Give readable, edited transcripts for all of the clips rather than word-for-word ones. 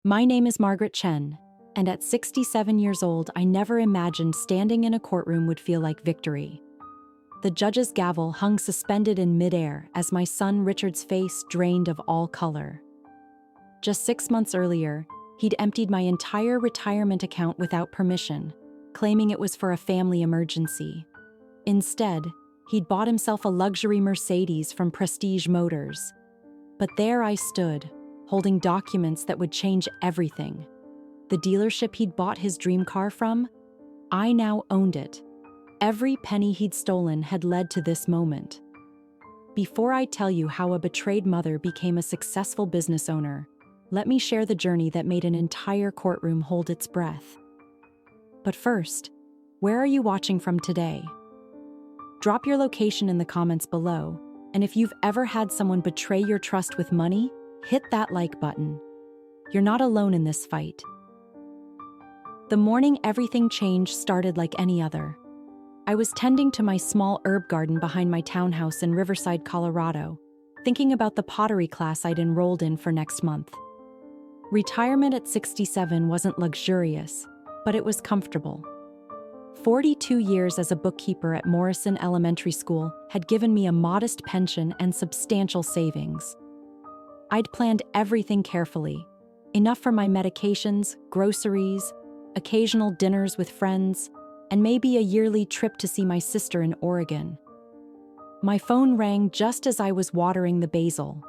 My name is Margaret Chen, and at 67 years old, I never imagined standing in a courtroom would feel like victory. The judge's gavel hung suspended in midair as my son Richard's face drained of all color. Just 6 months earlier, he'd emptied my entire retirement account without permission, claiming it was for a family emergency. Instead, he'd bought himself a luxury Mercedes from Prestige Motors. But there I stood, holding documents that would change everything. The dealership he'd bought his dream car from, I now owned it. Every penny he'd stolen had led to this moment. Before I tell you how a betrayed mother became a successful business owner, let me share the journey that made an entire courtroom hold its breath. But first, where are you watching from today? Drop your location in the comments below, and if you've ever had someone betray your trust with money, hit that like button. You're not alone in this fight. The morning everything changed started like any other. I was tending to my small herb garden behind my townhouse in Riverside, Colorado, thinking about the pottery class I'd enrolled in for next month. Retirement at 67 wasn't luxurious, but it was comfortable. 42 years as a bookkeeper at Morrison Elementary School had given me a modest pension and substantial savings. I'd planned everything carefully, enough for my medications, groceries, occasional dinners with friends, and maybe a yearly trip to see my sister in Oregon. My phone rang just as I was watering the basil.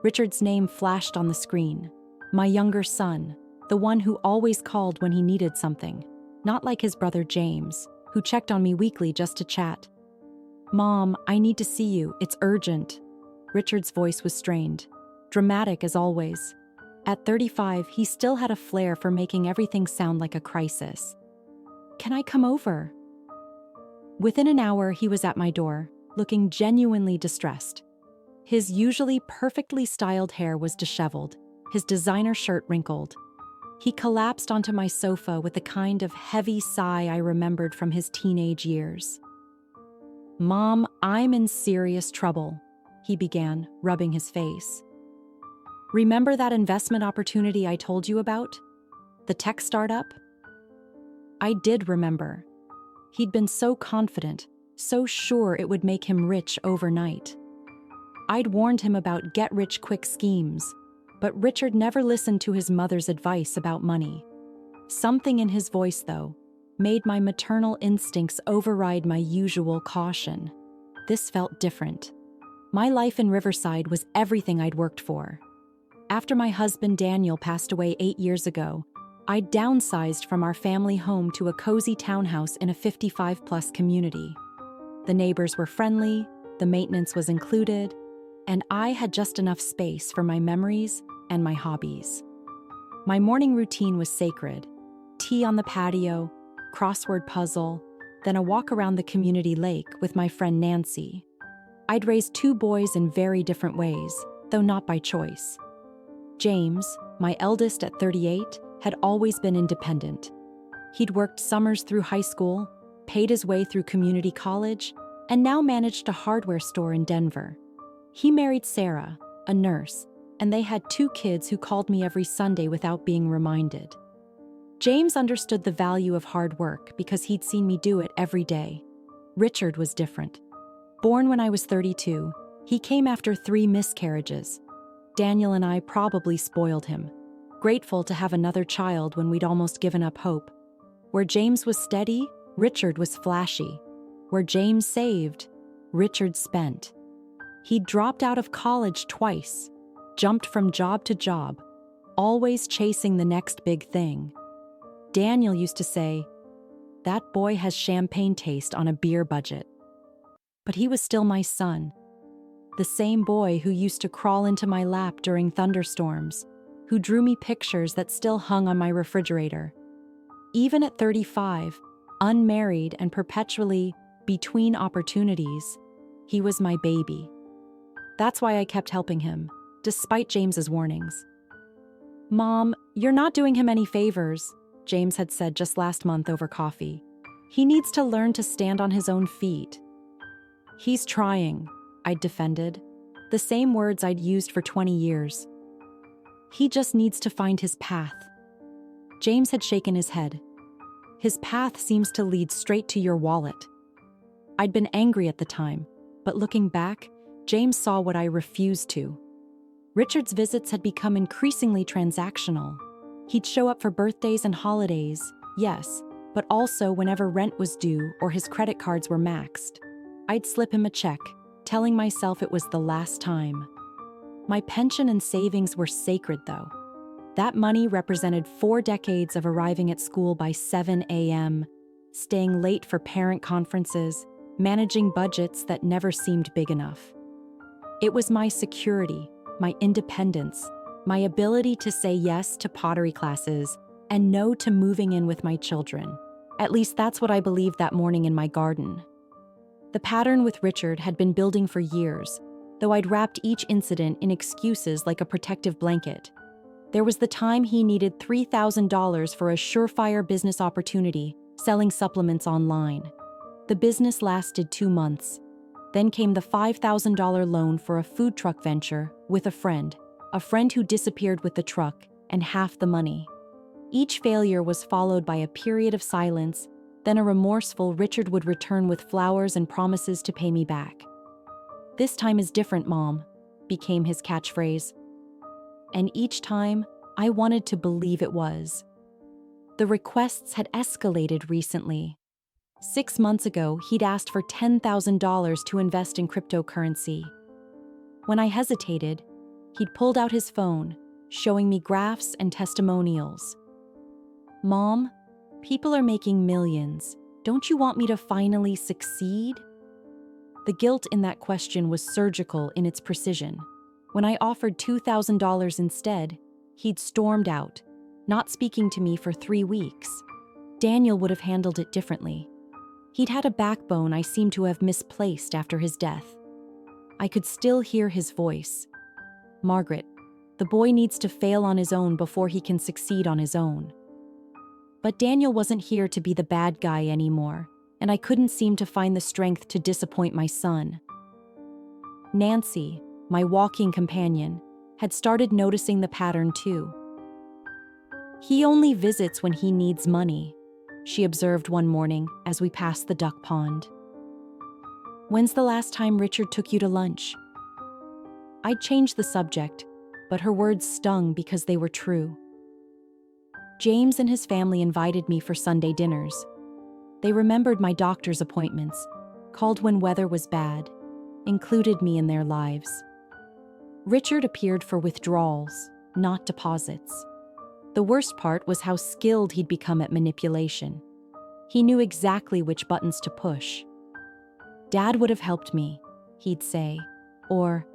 Richard's name flashed on the screen. My younger son, the one who always called when he needed something, not like his brother James, who checked on me weekly just to chat. "Mom, I need to see you, it's urgent." Richard's voice was strained, dramatic as always. At 35, he still had a flair for making everything sound like a crisis. "Can I come over?" Within an hour, he was at my door, looking genuinely distressed. His usually perfectly styled hair was disheveled, his designer shirt wrinkled. He collapsed onto my sofa with the kind of heavy sigh I remembered from his teenage years. "Mom, I'm in serious trouble," he began, rubbing his face. "Remember that investment opportunity I told you about? The tech startup?" I did remember. He'd been so confident, so sure it would make him rich overnight. I'd warned him about get-rich-quick schemes, but Richard never listened to his mother's advice about money. Something in his voice, though, made my maternal instincts override my usual caution. This felt different. My life in Riverside was everything I'd worked for. After my husband Daniel passed away 8 years ago, I downsized from our family home to a cozy townhouse in a 55-plus community. The neighbors were friendly, the maintenance was included, and I had just enough space for my memories and my hobbies. My morning routine was sacred: tea on the patio, crossword puzzle, then a walk around the community lake with my friend Nancy. I'd raised 2 boys in very different ways, though not by choice. James, my eldest at 38, had always been independent. He'd worked summers through high school, paid his way through community college, and now managed a hardware store in Denver. He married Sarah, a nurse, and they had 2 kids who called me every Sunday without being reminded. James understood the value of hard work because he'd seen me do it every day. Richard was different. Born when I was 32, he came after 3 miscarriages. Daniel and I probably spoiled him, grateful to have another child when we'd almost given up hope. Where James was steady, Richard was flashy. Where James saved, Richard spent. He'd dropped out of college twice, jumped from job to job, always chasing the next big thing. Daniel used to say, "That boy has champagne taste on a beer budget." But he was still my son. The same boy who used to crawl into my lap during thunderstorms, who drew me pictures that still hung on my refrigerator. Even at 35, unmarried and perpetually between opportunities, he was my baby. That's why I kept helping him, despite James's warnings. "Mom, you're not doing him any favors," James had said just last month over coffee. "He needs to learn to stand on his own feet." "He's trying," I'd defended, the same words I'd used for 20 years. He just needs to find his path. James had shaken his head. His path seems to lead straight to your wallet. I'd been angry at the time, but looking back, James saw what I refused to. Richard's visits had become increasingly transactional. He'd show up for birthdays and holidays, yes, but also whenever rent was due or his credit cards were maxed. I'd slip him a check, telling myself it was the last time. My pension and savings were sacred, though. That money represented 4 decades of arriving at school by 7 a.m., staying late for parent conferences, managing budgets that never seemed big enough. It was my security, my independence, my ability to say yes to pottery classes and no to moving in with my children. At least that's what I believed that morning in my garden. The pattern with Richard had been building for years, though I'd wrapped each incident in excuses like a protective blanket. There was the time he needed $3,000 for a surefire business opportunity, selling supplements online. The business lasted 2 months. Then came the $5,000 loan for a food truck venture with a friend who disappeared with the truck and half the money. Each failure was followed by a period of silence, then a remorseful Richard would return with flowers and promises to pay me back. "This time is different, Mom," became his catchphrase. And each time, I wanted to believe it was. The requests had escalated recently. 6 months ago, he'd asked for $10,000 to invest in cryptocurrency. When I hesitated, he'd pulled out his phone, showing me graphs and testimonials. "Mom, people are making millions. Don't you want me to finally succeed?" The guilt in that question was surgical in its precision. When I offered $2,000 instead, he'd stormed out, not speaking to me for 3 weeks. Daniel would have handled it differently. He'd had a backbone I seemed to have misplaced after his death. I could still hear his voice. "Margaret, the boy needs to fail on his own before he can succeed on his own." But Daniel wasn't here to be the bad guy anymore, and I couldn't seem to find the strength to disappoint my son. Nancy, my walking companion, had started noticing the pattern too. "He only visits when he needs money," she observed one morning as we passed the duck pond. "When's the last time Richard took you to lunch?" I'd changed the subject, but her words stung because they were true. James and his family invited me for Sunday dinners. They remembered my doctor's appointments, called when weather was bad, included me in their lives. Richard appeared for withdrawals, not deposits. The worst part was how skilled he'd become at manipulation. He knew exactly which buttons to push. "Dad would have helped me," he'd say, or,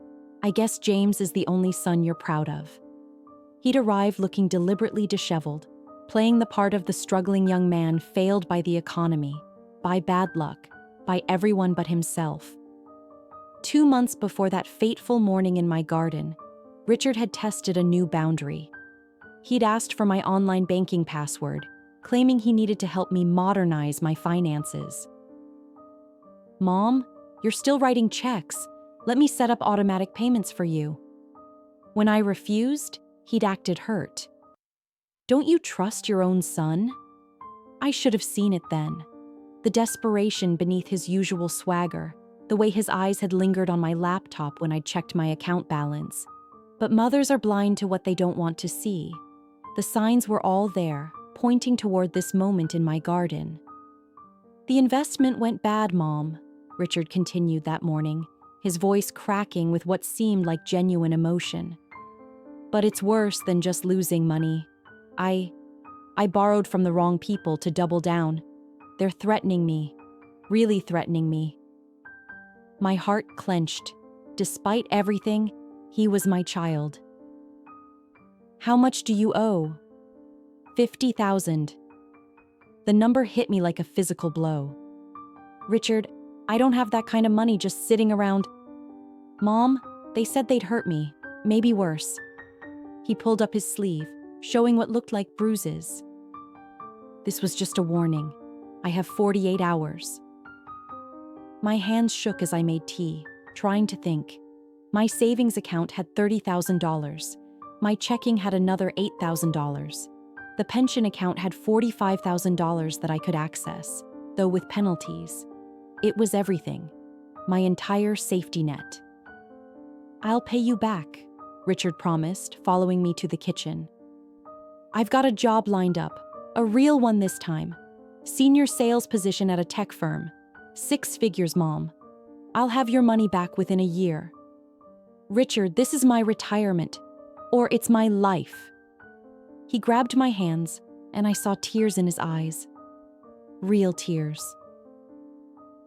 "I guess James is the only son you're proud of." He'd arrive looking deliberately disheveled, playing the part of the struggling young man failed by the economy, by bad luck, by everyone but himself. 2 months before that fateful morning in my garden, Richard had tested a new boundary. He'd asked for my online banking password, claiming he needed to help me modernize my finances. "Mom, you're still writing checks. Let me set up automatic payments for you." When I refused, he'd acted hurt. "Don't you trust your own son?" I should have seen it then. The desperation beneath his usual swagger, the way his eyes had lingered on my laptop when I checked my account balance. But mothers are blind to what they don't want to see. The signs were all there, pointing toward this moment in my garden. "The investment went bad, Mom," Richard continued that morning, his voice cracking with what seemed like genuine emotion. "But it's worse than just losing money. I borrowed from the wrong people to double down. They're threatening me, really threatening me." My heart clenched. Despite everything, he was my child. "How much do you owe?" $50,000. The number hit me like a physical blow. "Richard, I don't have that kind of money just sitting around." "Mom, they said they'd hurt me, maybe worse." He pulled up his sleeve, showing what looked like bruises. "This was just a warning. I have 48 hours. My hands shook as I made tea, trying to think. My savings account had $30,000. My checking had another $8,000. The pension account had $45,000 that I could access, though with penalties. It was everything. My entire safety net. "I'll pay you back," Richard promised, following me to the kitchen. "I've got a job lined up, a real one this time. Senior sales position at a tech firm. 6 figures, Mom. I'll have your money back within a year." "Richard, this is my retirement, or it's my life." He grabbed my hands, and I saw tears in his eyes. Real tears.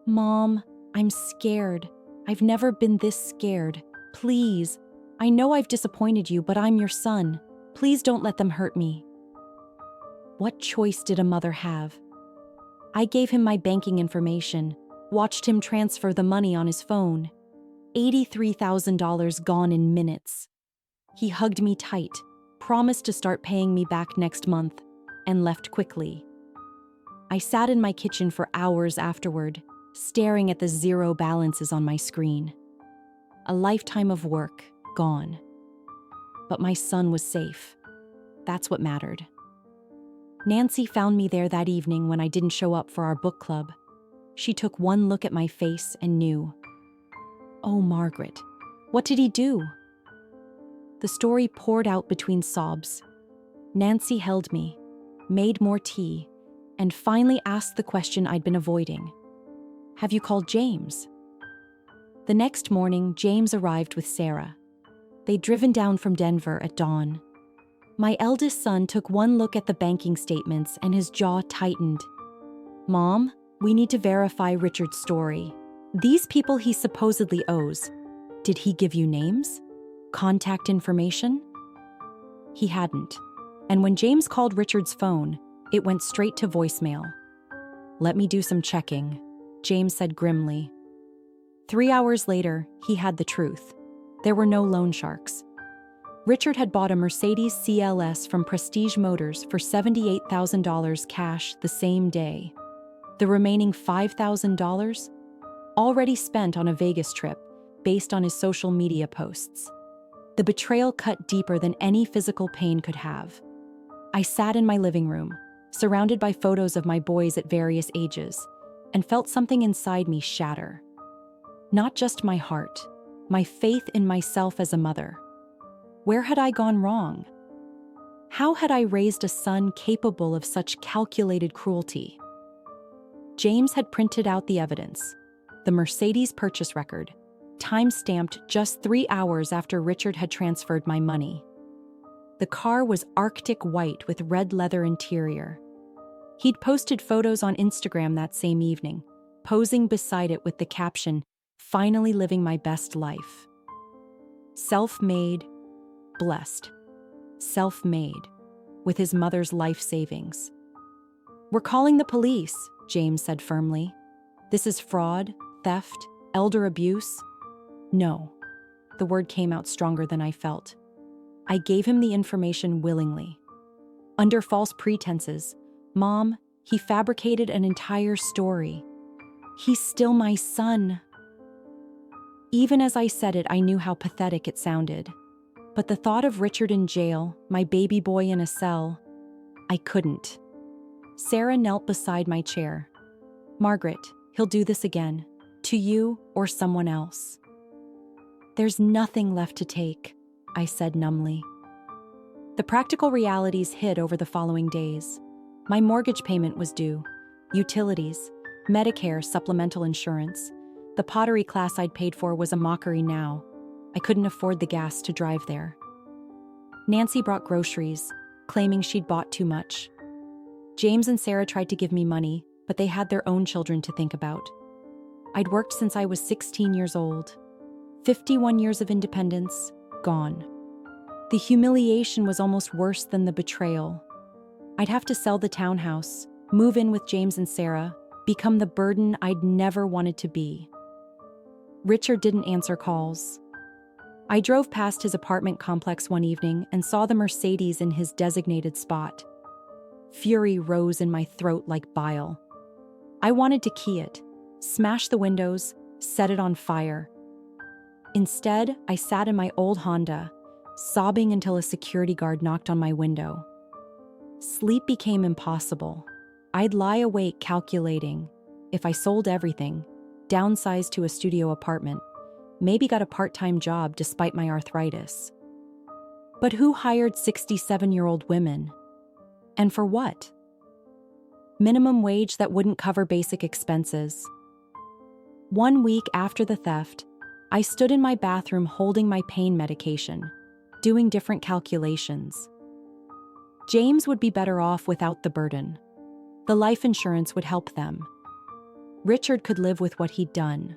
"Mom, I'm scared. I've never been this scared. Please. I know I've disappointed you, but I'm your son. Please don't let them hurt me." What choice did a mother have? I gave him my banking information, watched him transfer the money on his phone. $83,000 gone in minutes. He hugged me tight, promised to start paying me back next month, and left quickly. I sat in my kitchen for hours afterward, staring at the zero balances on my screen. A lifetime of work, gone. But my son was safe. That's what mattered. Nancy found me there that evening when I didn't show up for our book club. She took one look at my face and knew. "Oh, Margaret, what did he do?" The story poured out between sobs. Nancy held me, made more tea, and finally asked the question I'd been avoiding. "Have you called James?" The next morning, James arrived with Sarah. They'd driven down from Denver at dawn. My eldest son took one look at the banking statements and his jaw tightened. "Mom, we need to verify Richard's story. These people he supposedly owes. Did he give you names? Contact information?" He hadn't. And when James called Richard's phone, it went straight to voicemail. "Let me do some checking," James said grimly. 3 hours later, he had the truth. There were no loan sharks. Richard had bought a Mercedes CLS from Prestige Motors for $78,000 cash the same day. The remaining $5,000? Already spent on a Vegas trip, based on his social media posts. The betrayal cut deeper than any physical pain could have. I sat in my living room, surrounded by photos of my boys at various ages, and felt something inside me shatter. Not just my heart, my faith in myself as a mother. Where had I gone wrong? How had I raised a son capable of such calculated cruelty? James had printed out the evidence, the Mercedes purchase record, time-stamped just 3 hours after Richard had transferred my money. The car was Arctic white with red leather interior. He'd posted photos on Instagram that same evening, posing beside it with the caption, "Finally living my best life." Self-made, blessed. Self-made, with his mother's life savings. "We're calling the police," James said firmly. "This is fraud, theft, elder abuse." "No." The word came out stronger than I felt. I gave him the information willingly. Under false pretenses, Mom, he fabricated an entire story. He's still my son. Even as I said it, I knew how pathetic it sounded. But the thought of Richard in jail, my baby boy in a cell, I couldn't. Sarah knelt beside my chair. "Margaret, he'll do this again. To you or someone else." "There's nothing left to take," I said numbly. The practical realities hit over the following days. My mortgage payment was due, utilities, Medicare supplemental insurance. The pottery class I'd paid for was a mockery now. I couldn't afford the gas to drive there. Nancy brought groceries, claiming she'd bought too much. James and Sarah tried to give me money, but they had their own children to think about. I'd worked since I was 16 years old. 51 years of independence, gone. The humiliation was almost worse than the betrayal. I'd have to sell the townhouse, move in with James and Sarah, become the burden I'd never wanted to be. Richard didn't answer calls. I drove past his apartment complex one evening and saw the Mercedes in his designated spot. Fury rose in my throat like bile. I wanted to key it, smash the windows, set it on fire. Instead, I sat in my old Honda, sobbing until a security guard knocked on my window. Sleep became impossible. I'd lie awake calculating, if I sold everything, downsized to a studio apartment, maybe got a part-time job despite my arthritis. But who hired 67-year-old women? And for what? Minimum wage that wouldn't cover basic expenses. 1 week after the theft, I stood in my bathroom holding my pain medication, doing different calculations. James would be better off without the burden. The life insurance would help them. Richard could live with what he'd done.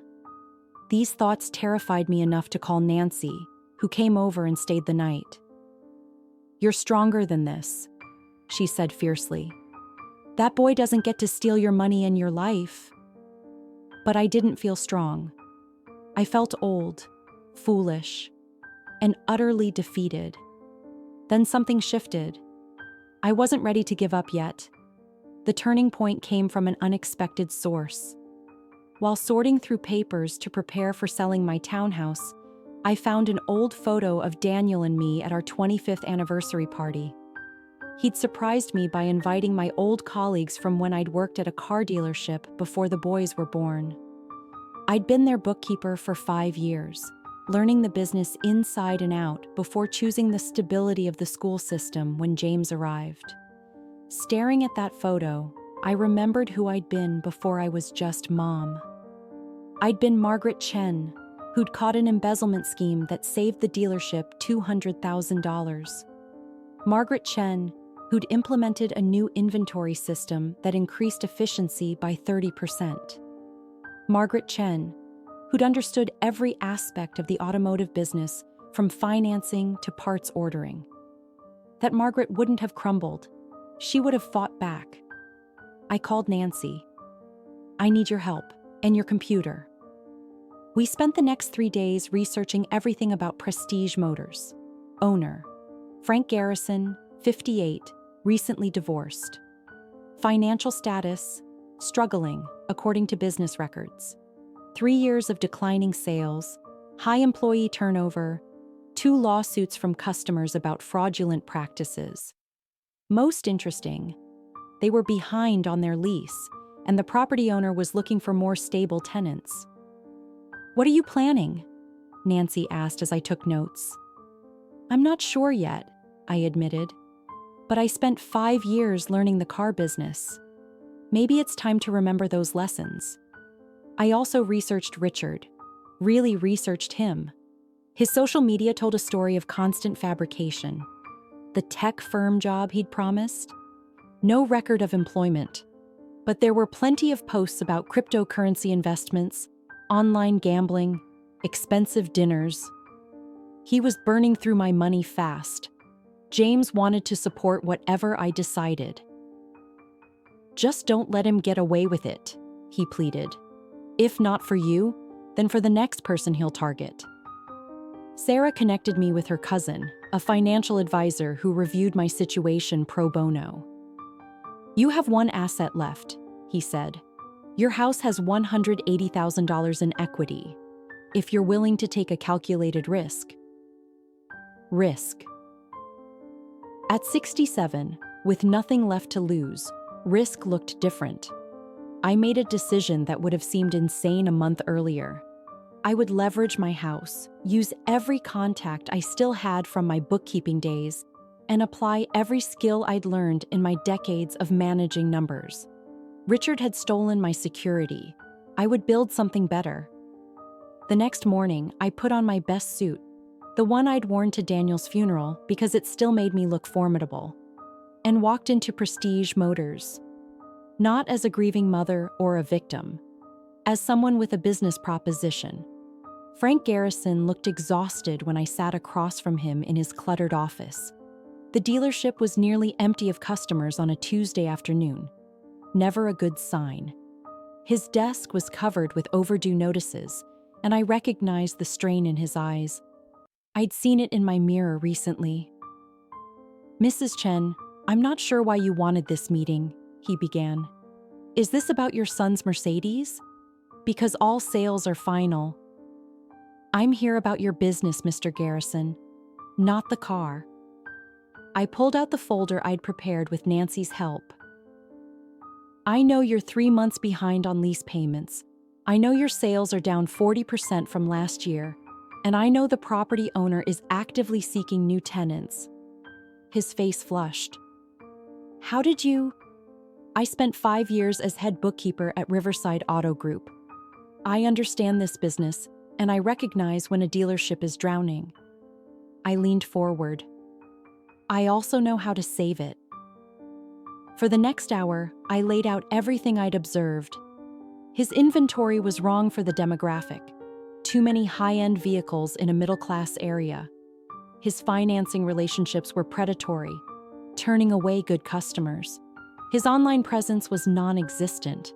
These thoughts terrified me enough to call Nancy, who came over and stayed the night. "You're stronger than this," she said fiercely. "That boy doesn't get to steal your money and your life." But I didn't feel strong. I felt old, foolish, and utterly defeated. Then something shifted. I wasn't ready to give up yet. The turning point came from an unexpected source. While sorting through papers to prepare for selling my townhouse, I found an old photo of Daniel and me at our 25th anniversary party. He'd surprised me by inviting my old colleagues from when I'd worked at a car dealership before the boys were born. I'd been their bookkeeper for 5 years, learning the business inside and out before choosing the stability of the school system when James arrived. Staring at that photo, I remembered who I'd been before I was just mom. I'd been Margaret Chen, who'd caught an embezzlement scheme that saved the dealership $200,000. Margaret Chen, who'd implemented a new inventory system that increased efficiency by 30%. Margaret Chen, who'd understood every aspect of the automotive business from financing to parts ordering. That Margaret wouldn't have crumbled. She would have fought back. I called Nancy. "I need your help, and your computer." We spent the next 3 days researching everything about Prestige Motors. Owner: Frank Garrison, 58, recently divorced. Financial status: struggling, according to business records. 3 years of declining sales, high employee turnover, 2 lawsuits from customers about fraudulent practices. Most interesting, they were behind on their lease, and the property owner was looking for more stable tenants. "What are you planning?" Nancy asked as I took notes. "I'm not sure yet," I admitted. "But I spent 5 years learning the car business. Maybe it's time to remember those lessons." I also researched Richard, really researched him. His social media told a story of constant fabrication. The tech firm job he'd promised? No record of employment. But there were plenty of posts about cryptocurrency investments, online gambling, expensive dinners. He was burning through my money fast. James wanted to support whatever I decided. "Just don't let him get away with it," he pleaded. "If not for you, then for the next person he'll target." Sarah connected me with her cousin, a financial advisor who reviewed my situation pro bono. "You have one asset left," he said. "Your house has $180,000 in equity, if you're willing to take a calculated risk." Risk. At 67, with nothing left to lose, risk looked different. I made a decision that would have seemed insane a month earlier. I would leverage my house, use every contact I still had from my bookkeeping days, and apply every skill I'd learned in my decades of managing numbers. Richard had stolen my security. I would build something better. The next morning, I put on my best suit, the one I'd worn to Daniel's funeral because it still made me look formidable, and walked into Prestige Motors. Not as a grieving mother or a victim, as someone with a business proposition. Frank Garrison looked exhausted when I sat across from him in his cluttered office. The dealership was nearly empty of customers on a Tuesday afternoon. Never a good sign. His desk was covered with overdue notices, and I recognized the strain in his eyes. I'd seen it in my mirror recently. "Mrs. Chen, I'm not sure why you wanted this meeting," he began. "Is this about your son's Mercedes? Because all sales are final." "I'm here about your business, Mr. Garrison. not the car. I pulled out the folder I'd prepared with Nancy's help. I know you're 3 months behind on lease payments. I know your sales are down 40% from last year. And I know the property owner is actively seeking new tenants. His face flushed. How did you? I spent 5 years as head bookkeeper at Riverside Auto Group. I understand this business, and I recognize when a dealership is drowning. I leaned forward. I also know how to save it. For the next hour, I laid out everything I'd observed. His inventory was wrong for the demographic. Too many high-end vehicles in a middle-class area. His financing relationships were predatory, turning away good customers. His online presence was non-existent.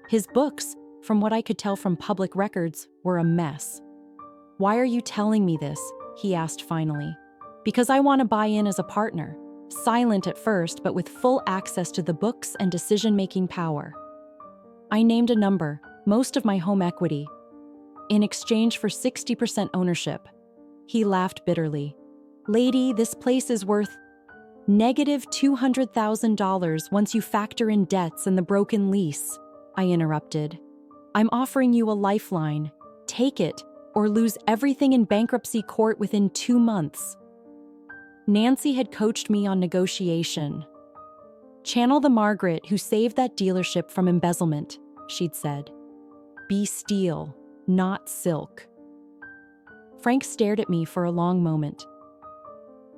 His books, from what I could tell from public records, were a mess. Why are you telling me this? He asked finally. Because I want to buy in as a partner, silent at first but with full access to the books and decision-making power. I named a number, most of my home equity, in exchange for 60% ownership. He laughed bitterly. Lady, this place is worth negative $200,000 once you factor in debts and the broken lease, I interrupted. I'm offering you a lifeline. Take it, or lose everything in bankruptcy court within 2 months. Nancy had coached me on negotiation. Channel the Margaret who saved that dealership from embezzlement, she'd said. Be steel, not silk. Frank stared at me for a long moment.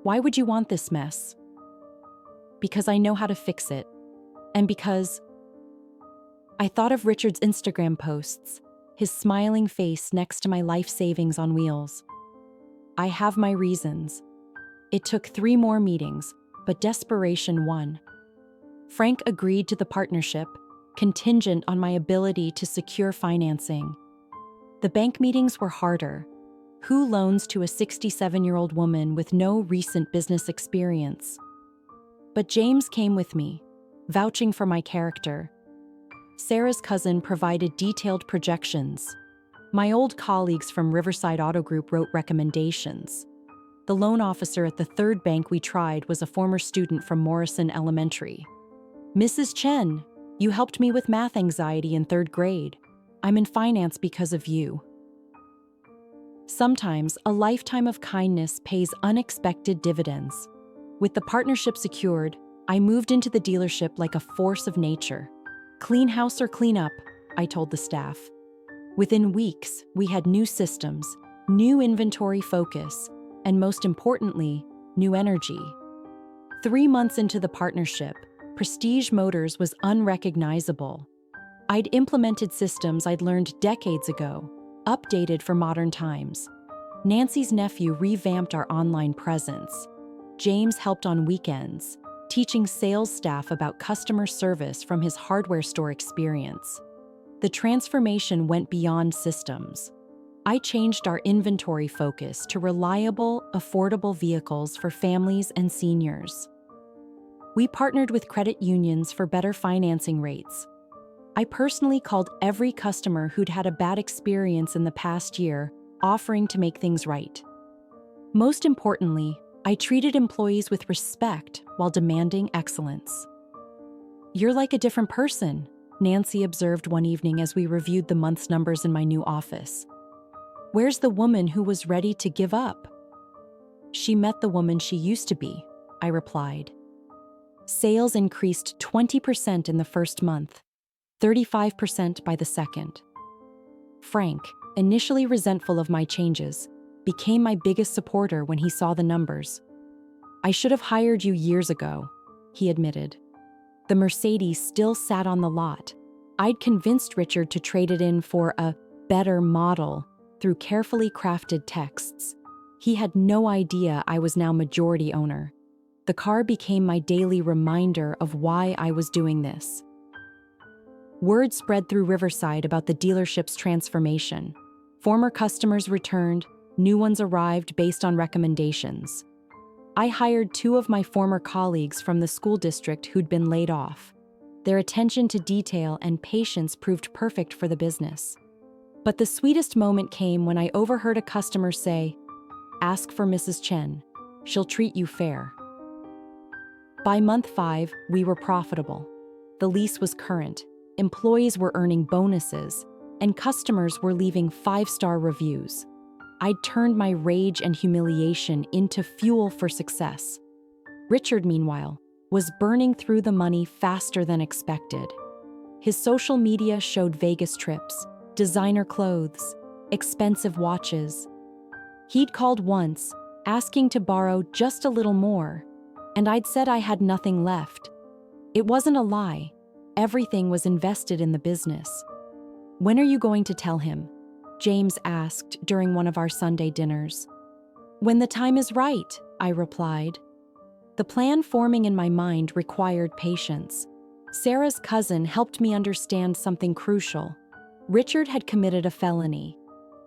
Why would you want this mess? Because I know how to fix it. And because I thought of Richard's Instagram posts, his smiling face next to my life savings on wheels. I have my reasons. It took 3 more meetings, but desperation won. Frank agreed to the partnership, contingent on my ability to secure financing. The bank meetings were harder. Who loans to a 67-year-old woman with no recent business experience? But James came with me, vouching for my character. Sarah's cousin provided detailed projections. My old colleagues from Riverside Auto Group wrote recommendations. The loan officer at the third bank we tried was a former student from Morrison Elementary. Mrs. Chen, you helped me with math anxiety in 3rd grade. I'm in finance because of you. Sometimes a lifetime of kindness pays unexpected dividends. With the partnership secured, I moved into the dealership like a force of nature. Clean house or clean up, I told the staff. Within weeks, we had new systems, new inventory focus, and most importantly, new energy. 3 months into the partnership, Prestige Motors was unrecognizable. I'd implemented systems I'd learned decades ago, updated for modern times. Nancy's nephew revamped our online presence. James helped on weekends, teaching sales staff about customer service from his hardware store experience. The transformation went beyond systems. I changed our inventory focus to reliable, affordable vehicles for families and seniors. We partnered with credit unions for better financing rates. I personally called every customer who'd had a bad experience in the past year, offering to make things right. Most importantly, I treated employees with respect while demanding excellence. You're like a different person, Nancy observed one evening as we reviewed the month's numbers in my new office. Where's the woman who was ready to give up? She met the woman she used to be, I replied. Sales increased 20% in the first month, 35% by the second. Frank, initially resentful of my changes, became my biggest supporter when he saw the numbers. I should have hired you years ago, he admitted. The Mercedes still sat on the lot. I'd convinced Richard to trade it in for a better model through carefully crafted texts. He had no idea I was now majority owner. The car became my daily reminder of why I was doing this. Word spread through Riverside about the dealership's transformation. Former customers returned, new ones arrived based on recommendations. I hired 2 of my former colleagues from the school district who'd been laid off. Their attention to detail and patience proved perfect for the business. But the sweetest moment came when I overheard a customer say, "Ask for Mrs. Chen." She'll treat you fair." By month 5, we were profitable. The lease was current, employees were earning bonuses, and customers were leaving 5-star reviews. I'd turned my rage and humiliation into fuel for success. Richard, meanwhile, was burning through the money faster than expected. His social media showed Vegas trips, designer clothes, expensive watches. He'd called once, asking to borrow just a little more, and I'd said I had nothing left. It wasn't a lie. Everything was invested in the business. "When are you going to tell him?" James asked during one of our Sunday dinners. "When the time is right," I replied. The plan forming in my mind required patience. Sarah's cousin helped me understand something crucial. Richard had committed a felony.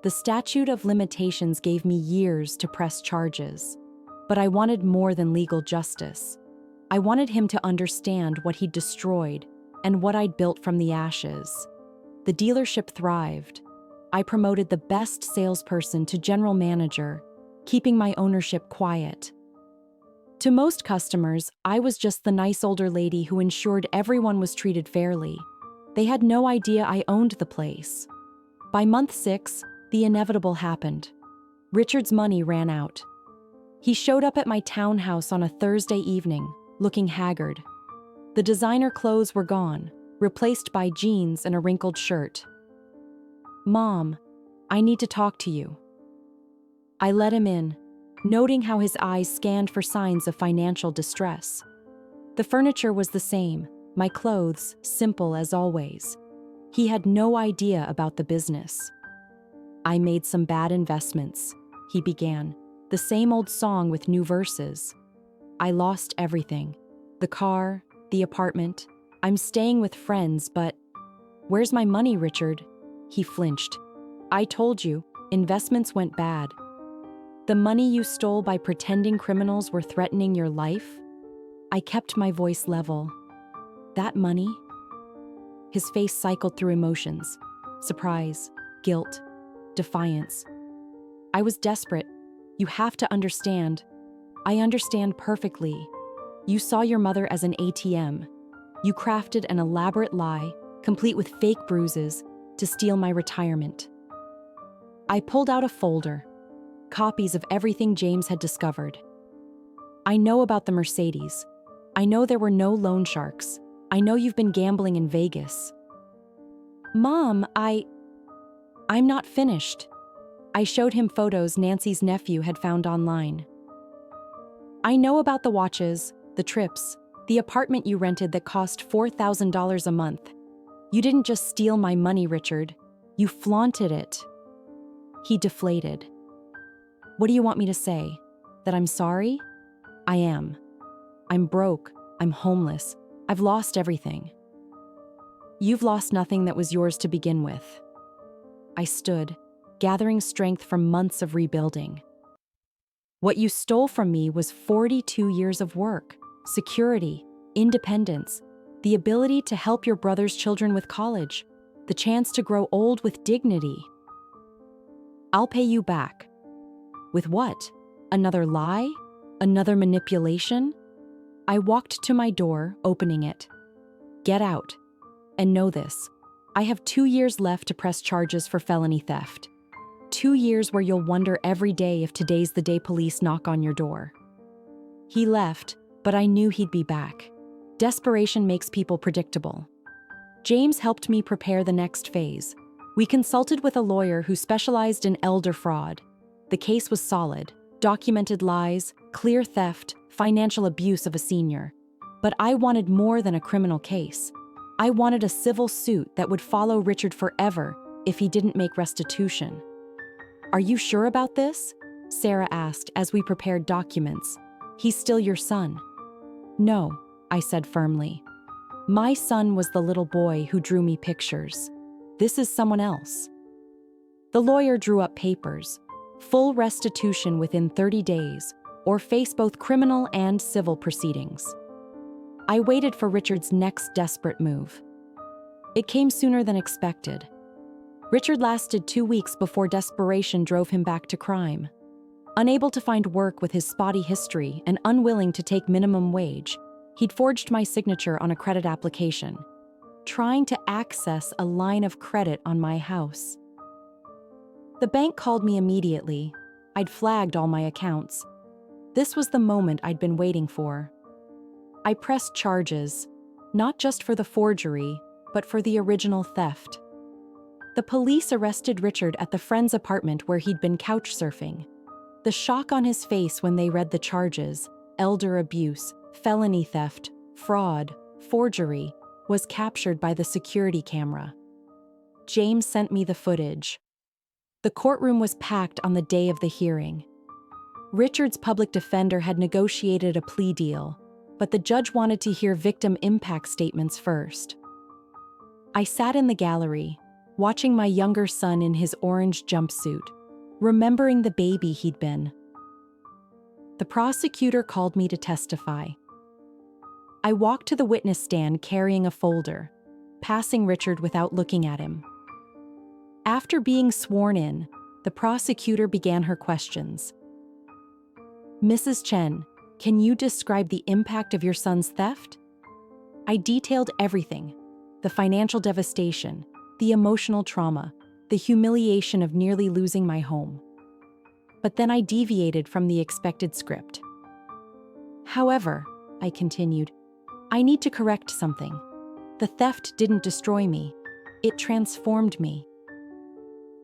The statute of limitations gave me years to press charges. But I wanted more than legal justice. I wanted him to understand what he'd destroyed and what I'd built from the ashes. The dealership thrived. I promoted the best salesperson to general manager, keeping my ownership quiet. To most customers, I was just the nice older lady who ensured everyone was treated fairly. They had no idea I owned the place. By month 6, the inevitable happened. Richard's money ran out. He showed up at my townhouse on a Thursday evening, looking haggard. The designer clothes were gone, replaced by jeans and a wrinkled shirt. "Mom, I need to talk to you." I let him in, noting how his eyes scanned for signs of financial distress. The furniture was the same, my clothes simple as always. He had no idea about the business. "I made some bad investments," he began, the same old song with new verses. "I lost everything. The car, the apartment. I'm staying with friends, but..." "Where's my money, Richard?" He flinched. "I told you, investments went bad." "The money you stole by pretending criminals were threatening your life?" I kept my voice level. "That money?" His face cycled through emotions: surprise, guilt, defiance. "I was desperate. You have to understand." "I understand perfectly. You saw your mother as an ATM. You crafted an elaborate lie, complete with fake bruises, to steal my retirement." I pulled out a folder, copies of everything James had discovered. "I know about the Mercedes. I know there were no loan sharks. I know you've been gambling in Vegas." "Mom, I'm not finished." I showed him photos Nancy's nephew had found online. "I know about the watches, the trips, the apartment you rented that cost $4,000 a month. You didn't just steal my money, Richard. You flaunted it." He deflated. "What do you want me to say? That I'm sorry?" "I am. I'm broke. I'm homeless. I've lost everything." "You've lost nothing that was yours to begin with." I stood, gathering strength from months of rebuilding. "What you stole from me was 42 years of work, security, independence, the ability to help your brother's children with college, the chance to grow old with dignity. I'll pay you back." With what? Another lie? Another manipulation? I walked to my door, opening it. "Get out. And know this. I have 2 years left to press charges for felony theft. 2 years where you'll wonder every day if today's the day police knock on your door." He left, but I knew he'd be back. Desperation makes people predictable. James helped me prepare the next phase. We consulted with a lawyer who specialized in elder fraud. The case was solid: documented lies, clear theft, financial abuse of a senior. But I wanted more than a criminal case. I wanted a civil suit that would follow Richard forever if he didn't make restitution. "Are you sure about this?" Sarah asked as we prepared documents. "He's still your son." "No," I said firmly. "My son was the little boy who drew me pictures. This is someone else." The lawyer drew up papers: full restitution within 30 days, or face both criminal and civil proceedings. I waited for Richard's next desperate move. It came sooner than expected. Richard lasted 2 weeks before desperation drove him back to crime. Unable to find work with his spotty history and unwilling to take minimum wage, he'd forged my signature on a credit application, trying to access a line of credit on my house. The bank called me immediately. I'd flagged all my accounts. This was the moment I'd been waiting for. I pressed charges, not just for the forgery, but for the original theft. The police arrested Richard at the friend's apartment where he'd been couch surfing. The shock on his face when they read the charges, elder abuse, felony theft, fraud, forgery, was captured by the security camera. James sent me the footage. The courtroom was packed on the day of the hearing. Richard's public defender had negotiated a plea deal, but the judge wanted to hear victim impact statements first. I sat in the gallery, watching my younger son in his orange jumpsuit, remembering the baby he'd been. The prosecutor called me to testify. I walked to the witness stand carrying a folder, passing Richard without looking at him. After being sworn in, the prosecutor began her questions. "Mrs. Chen, can you describe the impact of your son's theft?" I detailed everything: the financial devastation, the emotional trauma, the humiliation of nearly losing my home. But then I deviated from the expected script. "However," I continued, "I need to correct something. The theft didn't destroy me. It transformed me."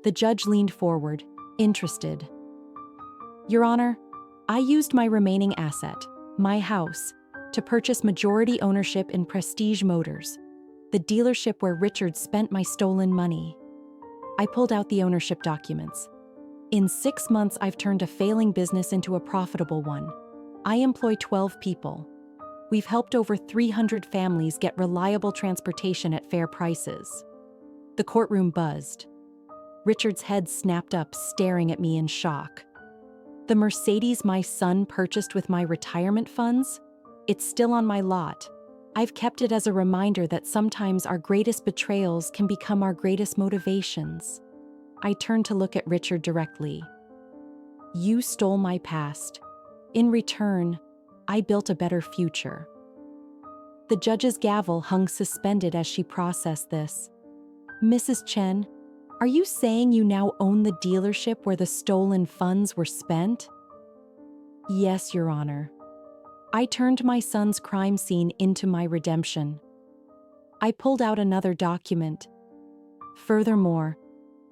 The judge leaned forward, interested. "Your Honor, I used my remaining asset, my house, to purchase majority ownership in Prestige Motors, the dealership where Richard spent my stolen money." I pulled out the ownership documents. "In 6 months, I've turned a failing business into a profitable one. I employ 12 people. We've helped over 300 families get reliable transportation at fair prices." The courtroom buzzed. Richard's head snapped up, staring at me in shock. "The Mercedes my son purchased with my retirement funds? It's still on my lot. I've kept it as a reminder that sometimes our greatest betrayals can become our greatest motivations." I turned to look at Richard directly. "You stole my past. In return, I built a better future." The judge's gavel hung suspended as she processed this. "Mrs. Chen, are you saying you now own the dealership where the stolen funds were spent?" "Yes, Your Honor." I turned my son's crime scene into my redemption. I pulled out another document. "Furthermore,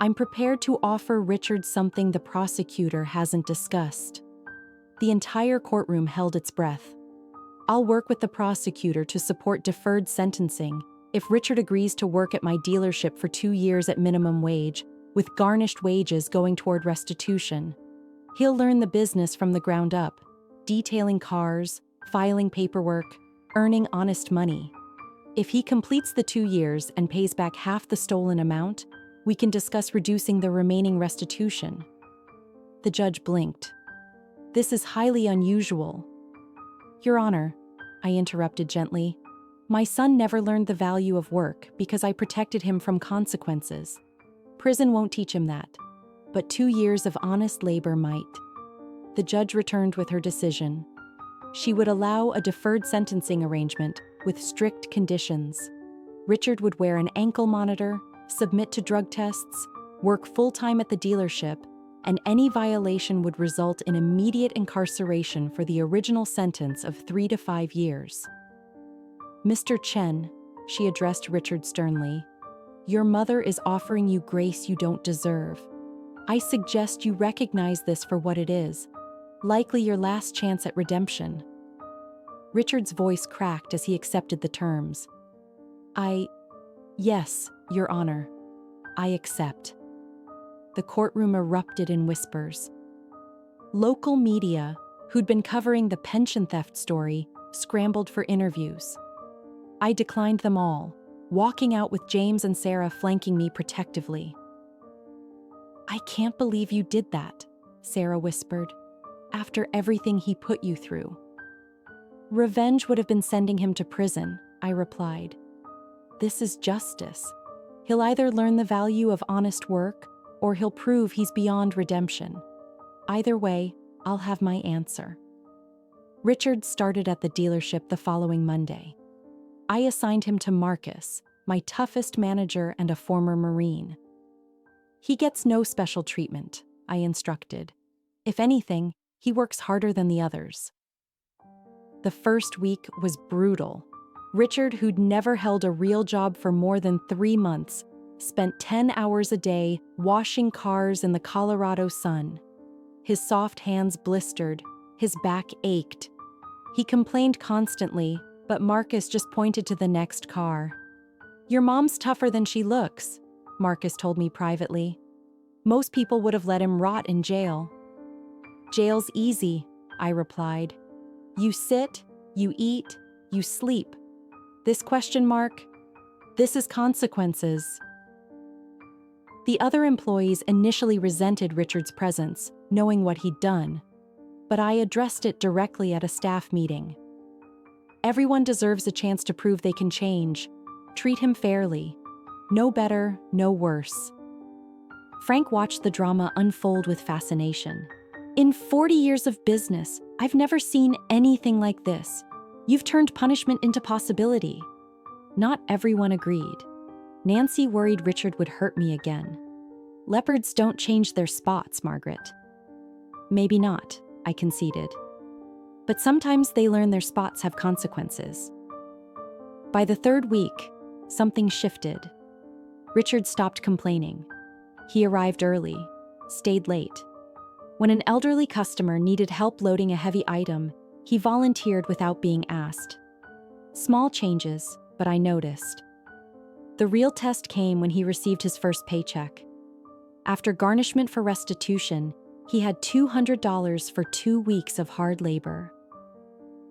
I'm prepared to offer Richard something the prosecutor hasn't discussed." The entire courtroom held its breath. "I'll work with the prosecutor to support deferred sentencing if Richard agrees to work at my dealership for 2 years at minimum wage, with garnished wages going toward restitution. He'll learn the business from the ground up, detailing cars, filing paperwork, earning honest money. If he completes the 2 years and pays back half the stolen amount, we can discuss reducing the remaining restitution." The judge blinked. "This is highly unusual." "Your Honor," I interrupted gently, "my son never learned the value of work because I protected him from consequences. Prison won't teach him that, but 2 years of honest labor might." The judge returned with her decision. She would allow a deferred sentencing arrangement with strict conditions. Richard would wear an ankle monitor, submit to drug tests, work full-time at the dealership, and any violation would result in immediate incarceration for the original sentence of 3 to 5 years. "Mr. Chen," she addressed Richard sternly, "your mother is offering you grace you don't deserve. I suggest you recognize this for what it is, likely your last chance at redemption." Richard's voice cracked as he accepted the terms. Yes, Your Honor, I accept." The courtroom erupted in whispers. Local media, who'd been covering the pension theft story, scrambled for interviews. I declined them all, walking out with James and Sarah flanking me protectively. "I can't believe you did that," Sarah whispered, "after everything he put you through." "Revenge would have been sending him to prison," I replied. "This is justice. He'll either learn the value of honest work, or he'll prove he's beyond redemption. Either way, I'll have my answer. Richard started at the dealership the following Monday. I assigned him to Marcus, my toughest manager and a former Marine. He gets no special treatment, I instructed. If anything, he works harder than the others. The first week was brutal. Richard, who'd never held a real job for more than 3 months, spent 10 hours a day washing cars in the Colorado sun. His soft hands blistered, his back ached. He complained constantly, but Marcus just pointed to the next car. "Your mom's tougher than she looks," Marcus told me privately. "Most people would have let him rot in jail." "Jail's easy," I replied. "You sit, you eat, you sleep. This ? This is consequences." The other employees initially resented Richard's presence, knowing what he'd done, but I addressed it directly at a staff meeting. Everyone deserves a chance to prove they can change. Treat him fairly. No better, no worse. Frank watched the drama unfold with fascination. "In 40 years of business, I've never seen anything like this. You've turned punishment into possibility." Not everyone agreed. Nancy worried Richard would hurt me again. "Leopards don't change their spots, Margaret." "Maybe not," I conceded. "But sometimes they learn their spots have consequences." By the 3rd week, something shifted. Richard stopped complaining. He arrived early, stayed late. When an elderly customer needed help loading a heavy item, he volunteered without being asked. Small changes, but I noticed. The real test came when he received his first paycheck. After garnishment for restitution, he had $200 for 2 weeks of hard labor.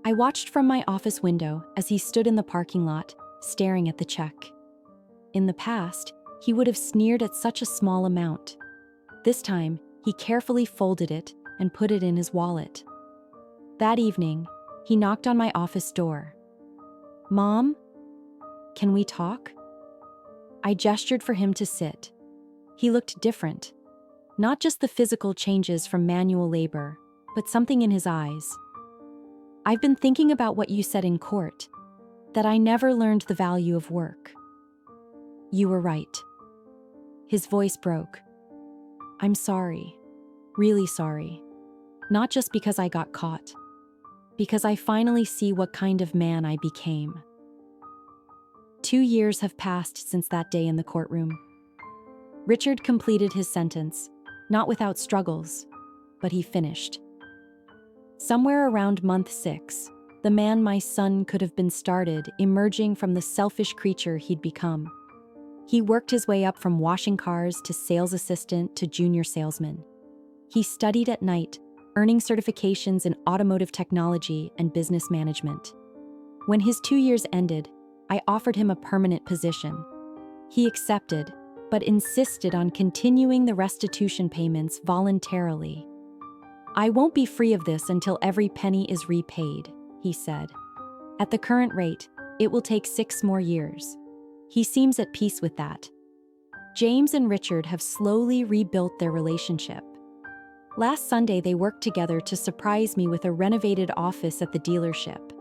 I watched from my office window as he stood in the parking lot, staring at the check. In the past, he would have sneered at such a small amount. This time, he carefully folded it and put it in his wallet. That evening, he knocked on my office door. "Mom, can we talk?" I gestured for him to sit. He looked different. Not just the physical changes from manual labor, but something in his eyes. "I've been thinking about what you said in court, that I never learned the value of work." "You were right." His voice broke. "I'm sorry. Really sorry. Not just because I got caught. Because I finally see what kind of man I became." 2 years have passed since that day in the courtroom. Richard completed his sentence, not without struggles, but he finished. Somewhere around month 6, the man my son could have been started emerging from the selfish creature he'd become. He worked his way up from washing cars to sales assistant to junior salesman. He studied at night, earning certifications in automotive technology and business management. When his 2 years ended, I offered him a permanent position. He accepted, but insisted on continuing the restitution payments voluntarily. "I won't be free of this until every penny is repaid," he said. "At the current rate, it will take 6 more years." He seems at peace with that. James and Richard have slowly rebuilt their relationship. Last Sunday, they worked together to surprise me with a renovated office at the dealership.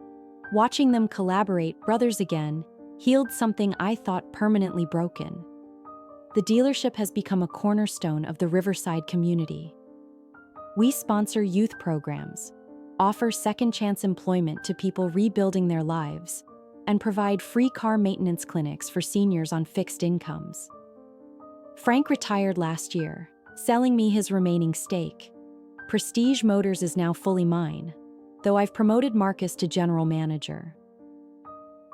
Watching them collaborate, brothers again, healed something I thought permanently broken. The dealership has become a cornerstone of the Riverside community. We sponsor youth programs, offer second-chance employment to people rebuilding their lives, and provide free car maintenance clinics for seniors on fixed incomes. Frank retired last year, selling me his remaining stake. Prestige Motors is now fully mine, though I've promoted Marcus to general manager.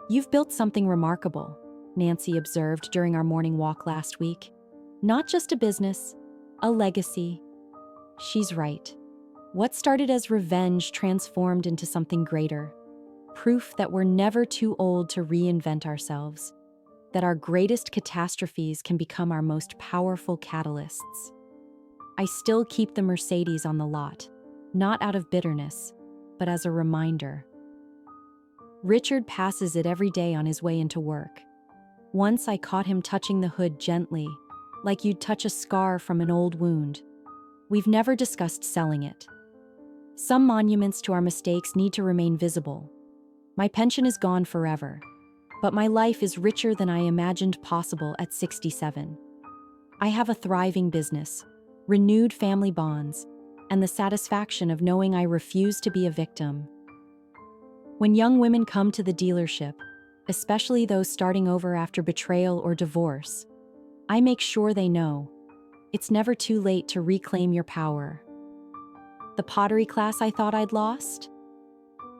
"You've built something remarkable," Nancy observed during our morning walk last week. "Not just a business, a legacy." She's right. What started as revenge transformed into something greater. Proof that we're never too old to reinvent ourselves. That our greatest catastrophes can become our most powerful catalysts. I still keep the Mercedes on the lot, not out of bitterness, but as a reminder. Richard passes it every day on his way into work. Once I caught him touching the hood gently, like you'd touch a scar from an old wound. We've never discussed selling it. Some monuments to our mistakes need to remain visible. My pension is gone forever, but my life is richer than I imagined possible at 67. I have a thriving business, renewed family bonds, and the satisfaction of knowing I refuse to be a victim. When young women come to the dealership, especially those starting over after betrayal or divorce, I make sure they know it's never too late to reclaim your power. The pottery class I thought I'd lost?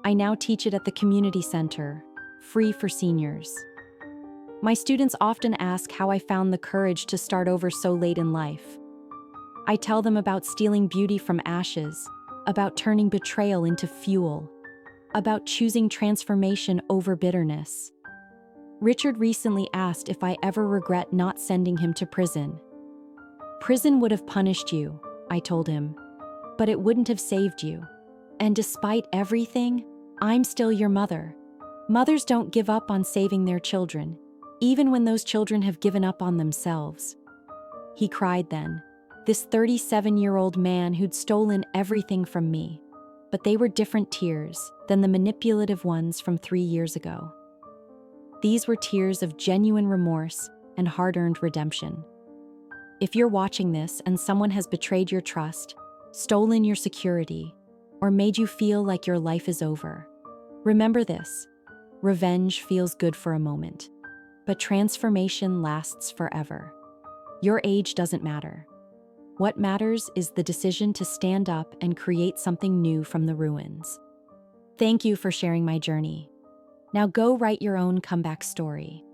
I now teach it at the community center, free for seniors. My students often ask how I found the courage to start over so late in life. I tell them about stealing beauty from ashes, about turning betrayal into fuel, about choosing transformation over bitterness. Richard recently asked if I ever regret not sending him to prison. Prison would have punished you, I told him, but it wouldn't have saved you. And despite everything, I'm still your mother. Mothers don't give up on saving their children, even when those children have given up on themselves. He cried then, this 37-year-old man who'd stolen everything from me. But they were different tears than the manipulative ones from 3 years ago. These were tears of genuine remorse and hard-earned redemption. If you're watching this and someone has betrayed your trust, stolen your security, or made you feel like your life is over, remember this: revenge feels good for a moment, but transformation lasts forever. Your age doesn't matter. What matters is the decision to stand up and create something new from the ruins. Thank you for sharing my journey. Now go write your own comeback story.